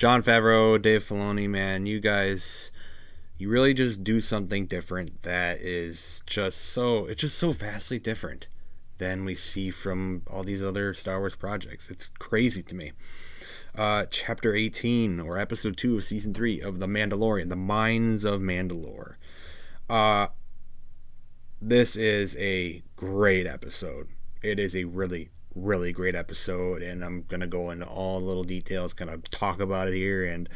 Jon Favreau, Dave Filoni, man, you guys, you really just do something different that is it's just so vastly different than we see from all these other Star Wars projects. It's crazy to me. Chapter 18, or Episode 2 of Season 3 of The Mandalorian, The Mines of Mandalore. This is a great episode. It is a really, really great episode, and I'm going to go into all the little details, kind of talk about it here, and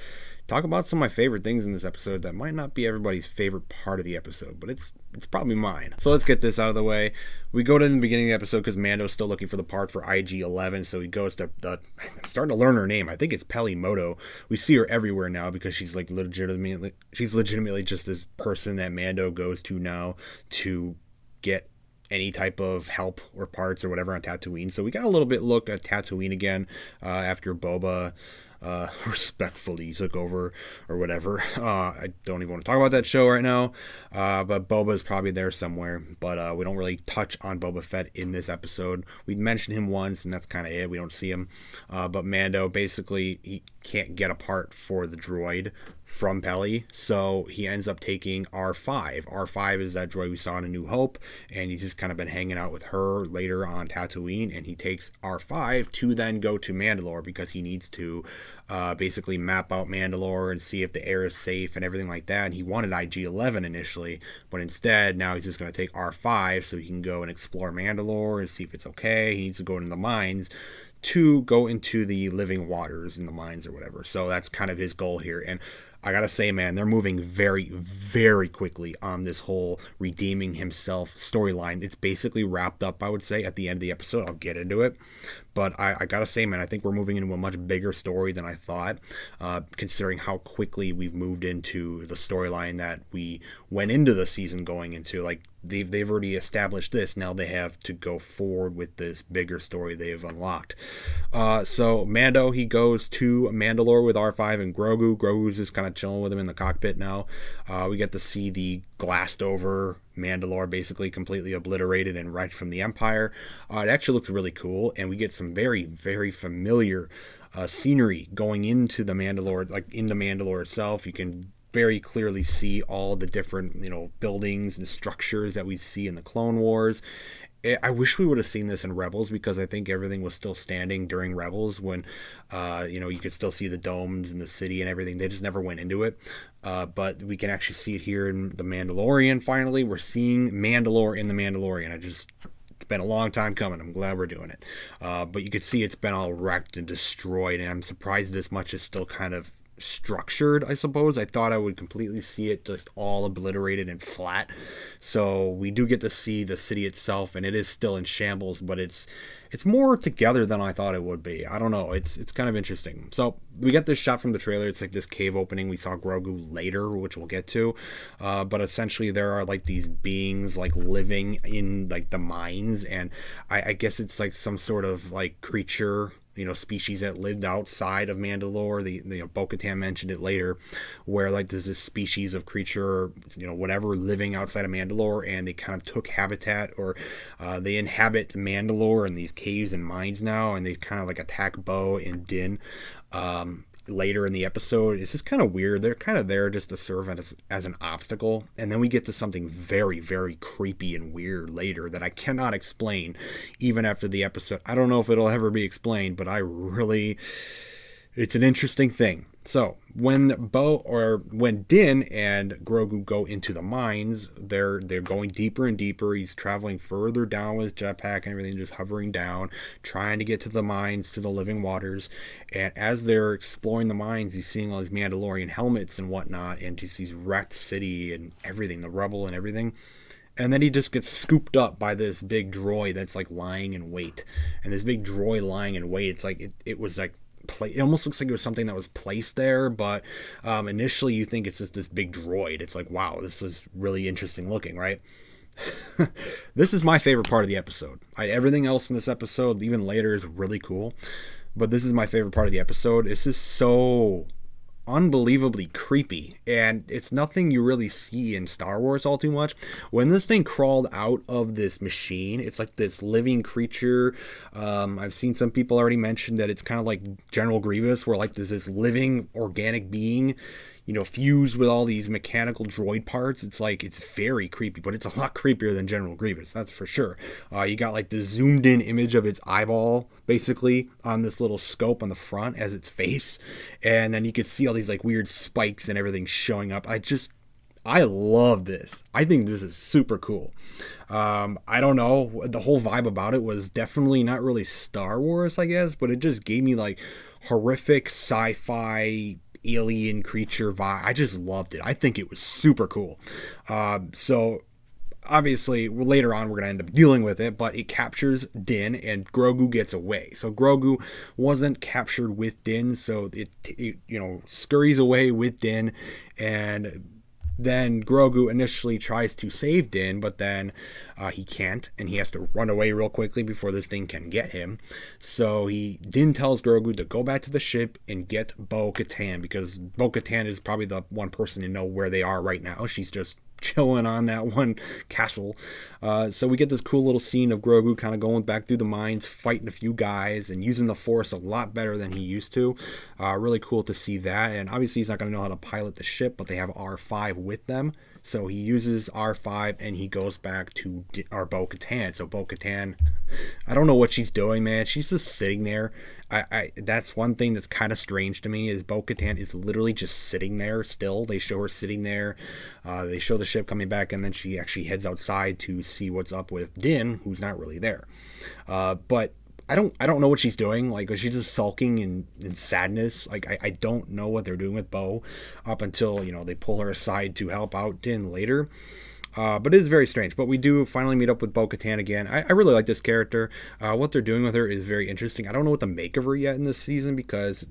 talk about some of my favorite things in this episode that might not be everybody's favorite part of the episode, but it's probably mine. So let's get this out of the way. We go to the beginning of the episode because Mando's still looking for the part for IG-11, so he goes to I'm starting to learn her name. I think it's Peli Motto. We see her everywhere now because she's legitimately just this person that Mando goes to now to get any type of help or parts or whatever on Tatooine. So we got a little bit look at Tatooine again after Boba respectfully took over or whatever. I don't even want to talk about that show right now, but Boba is probably there somewhere, but we don't really touch on Boba Fett in this episode. We mentioned him once, and that's kind of it. We don't see him, but Mando, basically, he can't get a part for the droid from Peli, so he ends up taking R5. R5 is that droid we saw in A New Hope, and he's just kind of been hanging out with her later on Tatooine, and he takes R5 to then go to Mandalore because he needs to basically map out Mandalore and see if the air is safe and everything like that. And he wanted IG-11 initially, but instead now he's just going to take R5 so he can go and explore Mandalore and see if it's okay. He needs to go into the mines to go into the living waters in the mines or whatever. So that's kind of his goal here. And I gotta say, man, they're moving very, very quickly on this whole redeeming himself storyline. It's basically wrapped up, I would say, at the end of the episode. I'll get into it. But I gotta say, man, I think we're moving into a much bigger story than I thought, considering how quickly we've moved into the storyline that we went into the season going into. Like, they've already established this. Now they have to go forward with this bigger story they've unlocked. So Mando, he goes to Mandalore with R5 and Grogu. Grogu's just kind of chilling with him in the cockpit now. We get to see the glassed over Mandalore basically completely obliterated and wrecked from the Empire. It actually looks really cool, and we get some very, very familiar scenery going into the Mandalore, like in the Mandalore itself. You can very clearly see all the different, buildings and structures that we see in the Clone Wars. I wish we would have seen this in Rebels, because I think everything was still standing during Rebels when, you could still see the domes and the city and everything. They just never went into it. But we can actually see it here in The Mandalorian, finally. We're seeing Mandalore in The Mandalorian. It's been a long time coming. I'm glad we're doing it. But you could see it's been all wrecked and destroyed, and I'm surprised this much is still kind of structured, I suppose. I thought I would completely see it just all obliterated and flat. So we do get to see the city itself, and it is still in shambles, but it's more together than I thought it would be. I don't know. It's kind of interesting. So we get this shot from the trailer. It's like this cave opening. We saw Grogu later, which we'll get to. But essentially there are like these beings like living in like the mines, and I guess it's like some sort of like creature, species that lived outside of Mandalore. Bo-Katan mentioned it later, where like there's this species of creature, whatever, living outside of Mandalore, and they kind of took habitat, or they inhabit Mandalore in these caves and mines now, and they kind of like attack Bo and Din later in the episode. It's just kind of weird. They're kind of there just to serve as an obstacle, and then we get to something very, very creepy and weird later that I cannot explain even after the episode. I don't know if it'll ever be explained, but it's an interesting thing. So when Din and Grogu go into the mines, they're going deeper and deeper. He's traveling further down with jetpack and everything, just hovering down, trying to get to the mines, to the living waters. And as they're exploring the mines, he's seeing all these Mandalorian helmets and whatnot, and just these wrecked city and everything, the rubble and everything. And then he just gets scooped up by this big droid that's like lying in wait. And this big droid lying in wait, it's like it was like, it almost looks like it was something that was placed there, but initially you think it's just this big droid. It's like, wow, this is really interesting looking, right? This is my favorite part of the episode. Everything else in this episode, even later, is really cool, but this is my favorite part of the episode. This is so unbelievably creepy, and it's nothing you really see in Star Wars all too much. When this thing crawled out of this machine, it's like this living creature. I've seen some people already mention that it's kind of like General Grievous, where like there's this living organic being, fused with all these mechanical droid parts. It's like, it's very creepy, but it's a lot creepier than General Grievous, that's for sure. You got like the zoomed in image of its eyeball, basically, on this little scope on the front as its face. And then you could see all these like weird spikes and everything showing up. I love this. I think this is super cool. I don't know. The whole vibe about it was definitely not really Star Wars, I guess, but it just gave me like horrific sci-fi alien creature vibe. I just loved it. I think it was super cool. So obviously later on we're going to end up dealing with it, but it captures Din and Grogu gets away. So Grogu wasn't captured with Din, so it scurries away with Din, and then Grogu initially tries to save Din, but then he can't, and he has to run away real quickly before this thing can get him. So Din tells Grogu to go back to the ship and get Bo-Katan, because Bo-Katan is probably the one person to know where they are right now. She's just chilling on that one castle. So we get this cool little scene of Grogu kind of going back through the mines, fighting a few guys, and using the Force a lot better than he used to. Really cool to see that. And obviously he's not going to know how to pilot the ship, but they have R5 with them. So he uses R5 and he goes back to our Bo-Katan. So Bo-Katan, I don't know what she's doing, man. She's just sitting there. That's one thing that's kind of strange to me, is Bo-Katan is literally just sitting there still. They show her sitting there. They show the ship coming back, and then she actually heads outside to see what's up with Din, who's not really there. But I don't know what she's doing. Like, she's just sulking in sadness. Like, I don't know what they're doing with Bo up until, they pull her aside to help out Din later. But it is very strange. But we do finally meet up with Bo-Katan again. I really like this character. What they're doing with her is very interesting. I don't know what to make of her yet in this season, because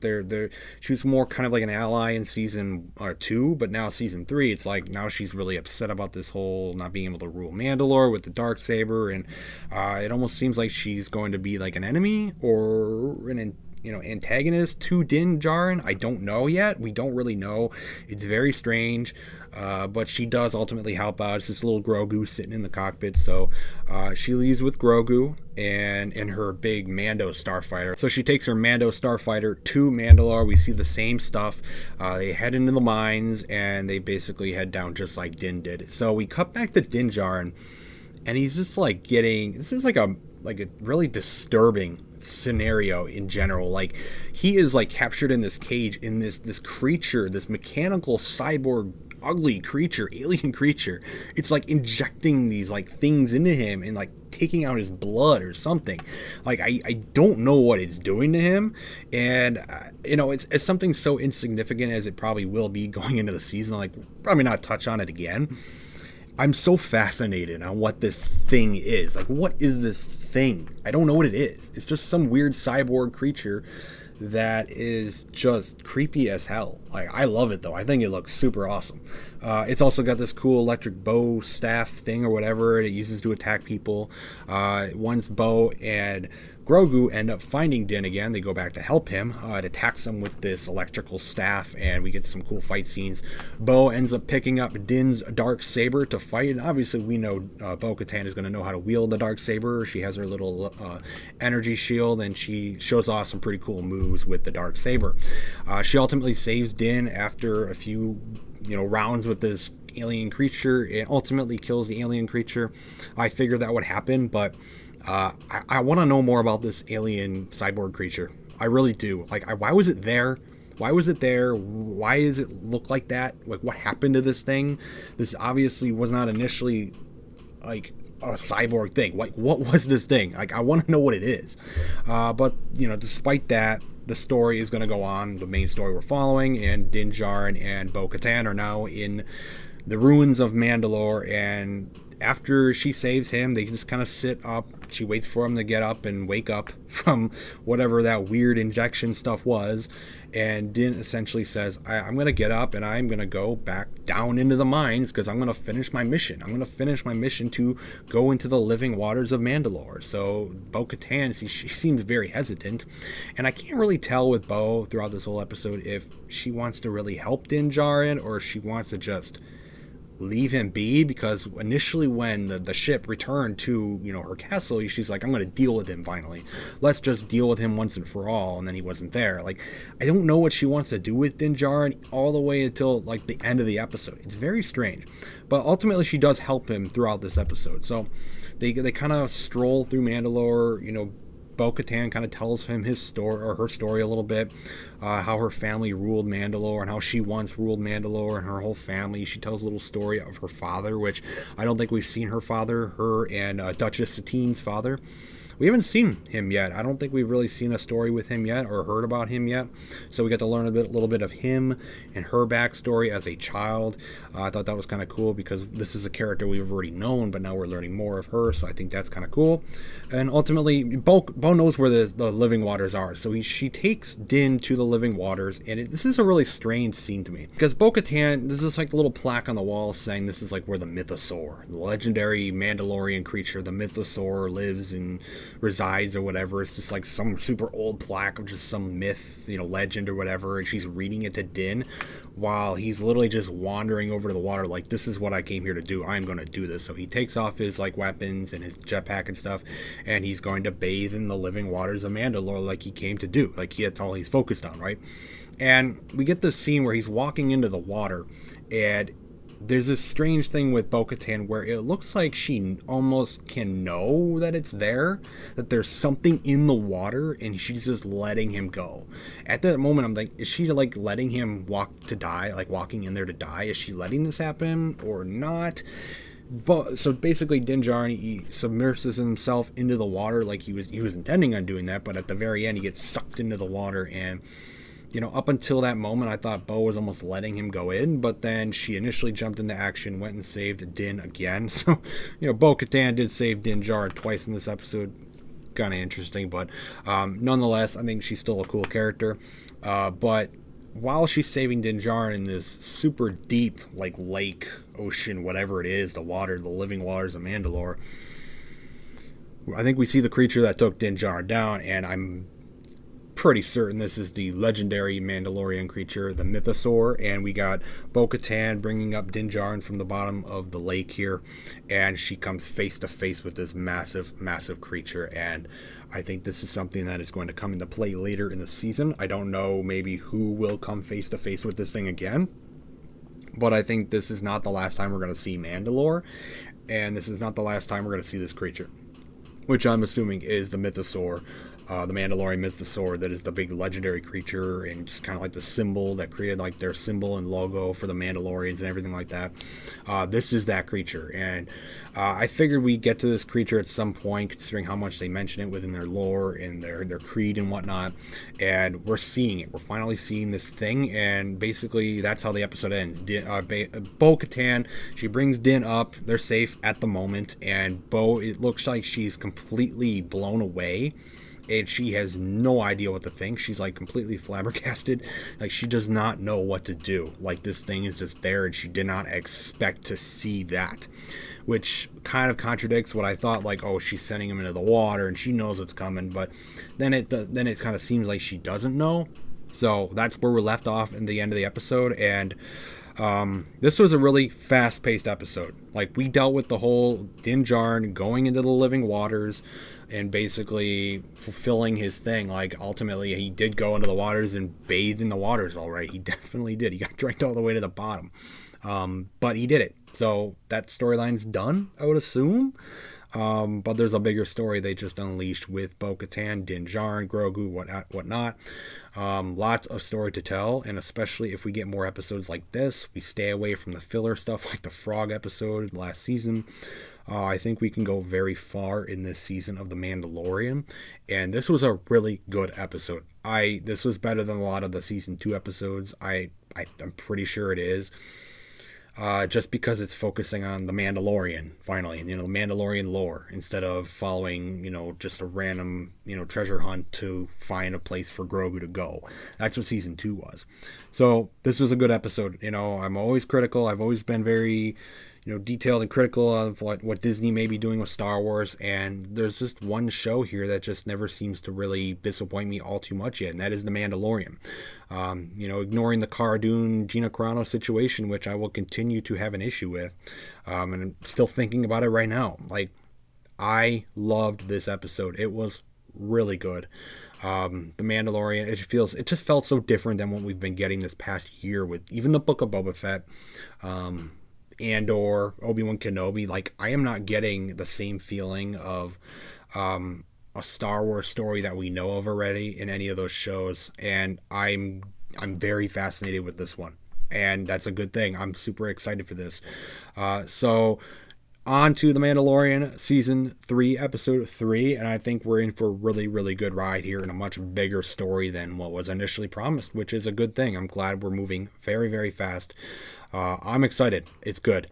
she was more kind of like an ally in season 2, but now season 3, it's like now she's really upset about this whole not being able to rule Mandalore with the Darksaber, and it almost seems like she's going to be like an enemy or an antagonist to Din Djarin. I don't know yet. We don't really know. It's very strange. But she does ultimately help out. It's this little Grogu sitting in the cockpit. So she leaves with Grogu and in her big Mando starfighter. So she takes her Mando starfighter to Mandalore. We see the same stuff. They head into the mines and they basically head down just like Din did. So we cut back to Din Djarin, and he's just like this is like a really disturbing scenario in general. Like, he is like captured in this cage, in this creature, this mechanical cyborg ugly creature, alien creature. It's like injecting these like things into him and like taking out his blood or something. Like, I don't know what it's doing to him, and it's something so insignificant as it probably will be going into the season. Like, probably not touch on it again. I'm so fascinated on what this thing is. Like, what is this thing? I don't know what it is. It's just some weird cyborg creature that is just creepy as hell. Like, I love it though. I think it looks super awesome. It's also got this cool electric bow staff thing or whatever it uses to attack people. Once Bo and Grogu end up finding Din again, they go back to help him. It attacks him with this electrical staff, and we get some cool fight scenes. Bo ends up picking up Din's Darksaber to fight, and obviously we know Bo-Katan is going to know how to wield the Darksaber. She has her little energy shield, and she shows off some pretty cool moves with the Darksaber. She ultimately saves Din after a few rounds with this alien creature. It ultimately kills the alien creature. I figured that would happen, but I want to know more about this alien cyborg creature. I really do. Like, why was it there? Why was it there? Why does it look like that? Like, what happened to this thing? This obviously was not initially like a cyborg thing. Like, what was this thing? Like, I want to know what it is. But despite that, the story is going to go on. The main story we're following, and Din Djarin and Bo-Katan are now in the ruins of Mandalore, and after she saves him, they just kind of sit up. She waits for him to get up and wake up from whatever that weird injection stuff was. And Din essentially says, I'm going to get up and I'm going to go back down into the mines because I'm going to finish my mission. I'm going to finish my mission to go into the living waters of Mandalore. So Bo-Katan, she seems very hesitant. And I can't really tell with Bo throughout this whole episode if she wants to really help Din Djarin or if she wants to just leave him be, because initially when the ship returned to her castle, she's like, I'm going to deal with him finally. Let's just deal with him once and for all. And then he wasn't there. Like, I don't know what she wants to do with Din Djarin all the way until like the end of the episode. It's very strange, but ultimately she does help him throughout this episode. So they kind of stroll through Mandalore. Bo-Katan kind of tells him his story, or her story a little bit, how her family ruled Mandalore and how she once ruled Mandalore and her whole family. She tells a little story of her father, which I don't think we've seen her and Duchess Satine's father. We haven't seen him yet. I don't think we've really seen a story with him yet or heard about him yet. So we got to learn a little bit of him and her backstory as a child. I thought that was kind of cool because this is a character we've already known, but now we're learning more of her. So I think that's kind of cool. And ultimately, Bo knows where the living waters are. So she takes Din to the living waters. And this is a really strange scene to me because Bo-Katan, there's this like little plaque on the wall saying this is like where the Mythosaur, the legendary Mandalorian creature, the Mythosaur, lives and resides or whatever. It's just like some super old plaque of just some myth, legend or whatever, and she's reading it to Din while he's literally just wandering over to the water like, this is what I came here to do. I'm going to do this. So he takes off his like weapons and his jetpack and stuff, and he's going to bathe in the living waters of Mandalore like he came to do. Like, that's all he's focused on, right? And we get this scene where he's walking into the water, and there's this strange thing with Bo-Katan where it looks like she almost can know that it's there, that there's something in the water, and she's just letting him go. At that moment, I'm like, is she like letting him walk to die, like walking in there to die? Is she letting this happen or not? But so basically, Din Djarin, he submerses himself into the water like he was intending on doing that, but at the very end, he gets sucked into the water. And up until that moment, I thought Bo was almost letting him go in, but then she initially jumped into action, went and saved Din again. So, Bo-Katan did save Din Djarin twice in this episode. Kind of interesting, but nonetheless, I think she's still a cool character. But while she's saving Din Djarin in this super deep, like lake, ocean, whatever it is, the living waters of Mandalore, I think we see the creature that took Din Djarin down, and I'm pretty certain this is the legendary Mandalorian creature, the Mythosaur. And we got Bo-Katan bringing up Din Djarin from the bottom of the lake here, and she comes face to face with this massive creature. And I think this is something that is going to come into play later in the season. I don't know maybe who will come face to face with this thing again, but I think this is not the last time we're going to see Mandalore, and this is not the last time we're going to see this creature, which I'm assuming is the Mythosaur, the Mandalorian Mythosaur, that is the big legendary creature and just kind of like the symbol that created like their symbol and logo for the Mandalorians and everything like that. This is that creature, and I figured we'd get to this creature at some point, considering how much they mention it within their lore and their creed and whatnot. And we're seeing it. We're finally seeing this thing, and basically that's how the episode ends. Bo-Katan, she brings Din up. They're safe at the moment, and Bo, it looks like she's completely blown away, and she has no idea what to think. She's like completely flabbergasted. Like, she does not know what to do. Like, this thing is just there, and she did not expect to see that, which kind of contradicts what I thought. Like, oh, she's sending him into the water and she knows what's coming, but then it kind of seems like she doesn't know. So that's where we're left off in the end of the episode. And this was a really fast-paced episode. Like, we dealt with the whole Din Djarin going into the living waters and basically fulfilling his thing. Like, ultimately, he did go into the waters and bathed in the waters, all right. He definitely did. He got dragged all the way to the bottom. But he did it. So that storyline's done, I would assume. But there's a bigger story they just unleashed with Bo-Katan, Din Djarin, Grogu, whatnot. Lots of story to tell, and especially if we get more episodes like this, we stay away from the filler stuff like the frog episode last season. I think we can go very far in this season of The Mandalorian, and this was a really good episode. This was better than a lot of the season 2 episodes. I'm pretty sure it is. just because it's focusing on the Mandalorian finally, the Mandalorian lore instead of following, just a random, treasure hunt to find a place for Grogu to go. That's what season 2 was. So this was a good episode. I'm always critical. I've always been very, detailed and critical of what Disney may be doing with Star Wars, and there's just one show here that just never seems to really disappoint me all too much yet, and that is The Mandalorian. Ignoring the Cara Dune Gina Carano situation, which I will continue to have an issue with, and I'm still thinking about it right now. Like, I loved this episode. It was really good. The Mandalorian, it just felt so different than what we've been getting this past year with even the Book of Boba Fett, and/or Obi-Wan Kenobi. Like, I am not getting the same feeling of a Star Wars story that we know of already in any of those shows, and I'm very fascinated with this one, and that's a good thing. I'm super excited for this. So on to The Mandalorian season 3, episode 3, and I think we're in for a really, really good ride here and a much bigger story than what was initially promised, which is a good thing. I'm glad we're moving very, very fast. I'm excited. It's good.